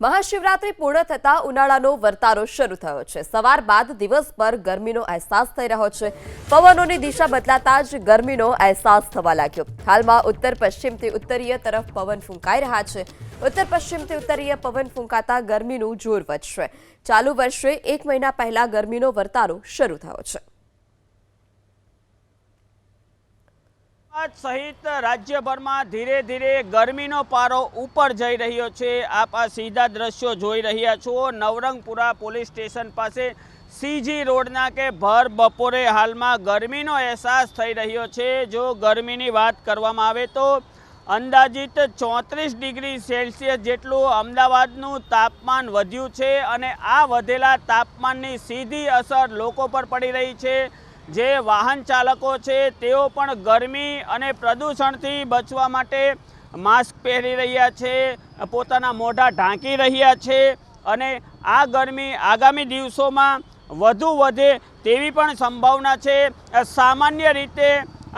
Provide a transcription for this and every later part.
મહાશિવરાત્રી પૂર્ણ થતા ઉનાળાનો વર્તારો શરૂ થયો છે। સવાર બાદ દિવસભર ગરમીનો અહેસાસ થઈ રહ્યો છે। પવનોની દિશા બદલાતા જ ગરમીનો અહેસાસ થવા લાગ્યો। હાલમાં ઉત્તર પશ્ચિમથી ઉત્તરીય તરફ પવન ફૂંકાઈ રહ્યા છે। ઉત્તર પશ્ચિમથી ઉત્તરીય પવન ફૂંકાતા ગરમીનું જોર વધશે। ચાલુ વર્ષે 1 મહિના પહેલા ગરમીનો વર્તારો શરૂ થયો છે। सहित राज्यभर में धीरे धीरे गर्मी नो पारो ऊपर जई रह्यो छे। आप आ सीधा दृश्यों जोई रह्या छो। नवरंगपुरा पोलीस स्टेशन पासे सीजी रोडना के भर बपोरे हाल में गर्मी नो एहसास थई रह्यो छे। जो गर्मी नी बात करवामां आवे तो अंदाजित 34 डिग्री सेल्सियस जेटलुं अमदावादनुं तापमान वध्युं छे अने आ वधेला तापमाननी सीधी असर लोको पर पड़ी रही छे। जे वाहन चालको छे तेओ पण गरमी अने प्रदूषणथी बचवा माटे मास्क पहेरी रह्या छे, पोताना मोढा ढांकी रह्या छे अने आ गरमी आगामी दिवसोमां वधु वधे तेवी पण संभावना छे। सामान्य रीते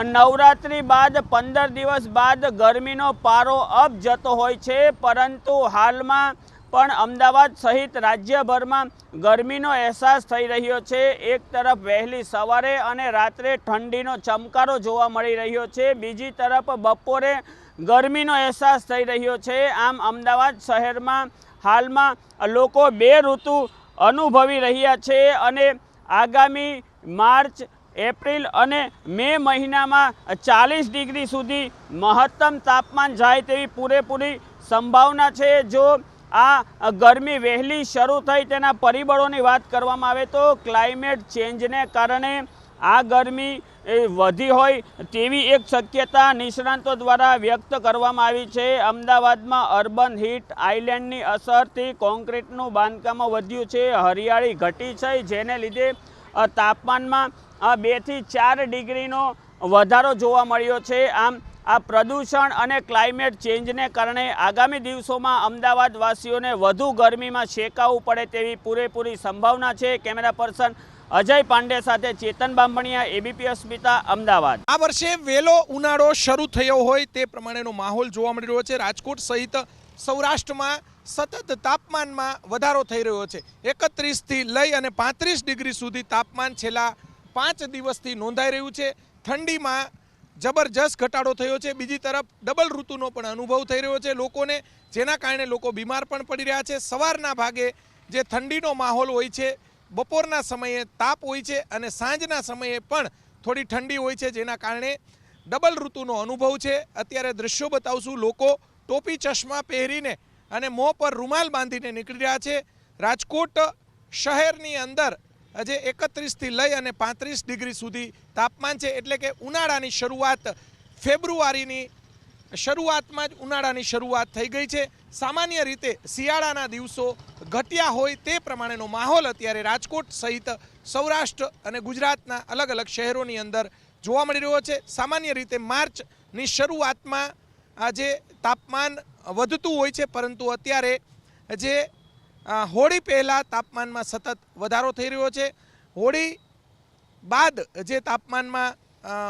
नवरात्रि बाद 15 दिवस बाद गरमीनो पारो अप जतो होय छे, परंतु हालमां पण अमदावाद सहित राज्यभर में गरमीनो अहेसास थई रह्यो छे। एक तरफ वहेली सवारे अने रात्रे ठंडीनो चमकारो जोवा मळी रह्यो छे, बीजी तरफ बपोरे गरमीनो अहेसास थई रह्यो छे। आम अमदावाद शहर में हाल में लोको 2 ऋतु अनुभवी रह्या छे अने आगामी मार्च एप्रिल अने मे महीना में 40 डिग्री सुधी महत्तम तापमान जाए तेवी पूरेपूरी संभावना छे। जो आ गरमी वहेली शरू थई तेना परिबळोनी वात करवामां आवे तो क्लाइमेट चेन्जने कारणे आ गरमी वधी होय तेवी एक शक्यता निष्णांतो द्वारा व्यक्त करवामां आवी छे। अमदावादमां अर्बन हीट आइलेन्डनी असरथी कोन्क्रीटनुं बांधकाम वध्युं छे, हरियाळी घटी छे, जेने लीधे तापमानमां 2 થી 4 डिग्रीनो वधारो जोवा मळ्यो छे। आम आ प्रदूषण अने क्लाइमेट चेन्जने कारणे आगामी दिवसोमां अमदावादवासीओने वधु गरमीमां शेकाववुं पड़े तेवी पूरेपूरी संभावना छे। केमेरा पर्सन अजय पांडे साथे चेतन बांभणिया, एबीपी अस्मिता, अमदावाद। आ वर्षे वेलो उनाळो शरू थयो होय ते प्रमाणेनो माहोल जोवा मळी रह्यो छे। राजकोट सहित सौराष्ट्रमां सतत तापमानमां वधारो थई रह्यो छे। 31 થી લઈ અને 35 ડિગ્રી સુધી तापमान छेल्ला 5 દિવસથી નોંધાઈ રહ્યું છે। ઠંડીમાં जबरदस्त घटाडो थयो छे। बीजी तरफ डबल ऋतुनो पण अनुभव थई रह्यो छे लोकोने, जेना कारणे लोको बीमार पण पड़ी रह्या छे। सवाરના भागे जे ठंडीनो माहोल होय छे, बपोરના समये ताप होय छे अने सांजना समये पण थोड़ी ठंडी होय छे, जेना कारणे डबल ऋतुनो अनुभव छे। अत्यारे दृश्यो बतावशुं। लोको टोपी चश्मा पहेरीने अने मों पर रूमाल बांधीने निकળી રહ્યા છે। राजकोट शहेरनी अंदर अजे 31 થી લઈ અને 35 ડિગ્રી સુધી તાપમાન છે। એટલે કે ઉનાળાની શરૂઆત ફેબ્રુઆરીની શરૂઆતમાં જ ઉનાળાની શરૂઆત થઈ ગઈ છે। સામાન્ય રીતે શિયાળાના દિવસો ઘટ્યા હોય તે પ્રમાણેનો માહોલ અત્યારે રાજકોટ સહિત સૌરાષ્ટ્ર અને ગુજરાતના અલગ અલગ શહેરોની અંદર જોવા મળી રહ્યો છે। સામાન્ય રીતે માર્ચની શરૂઆતમાં આજે તાપમાન વધતું હોય છે, પરંતુ અત્યારે જે होळी पहला तापमान में सतत वधारो थई रह्यो छे। होळी बाद जे तापमान में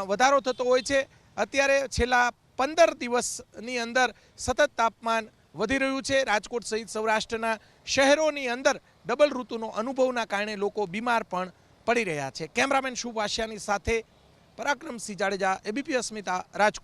वधारो थतो होय छे, अत्यारे छेल्ला 15 दिवसनी अंदर सतत तापमान वधी रह्युं छे। राजकोट सहित सौराष्ट्रना शहेरोनी अंदर डबल ऋतुनो अनुभवना कारणे लोको बीमार पण पड़ी रह्या छे। केमरामेन शुभ आशियानी साथे पराक्रमसिंह जाडेजा, एबीपी अस्मिता, राजकोट।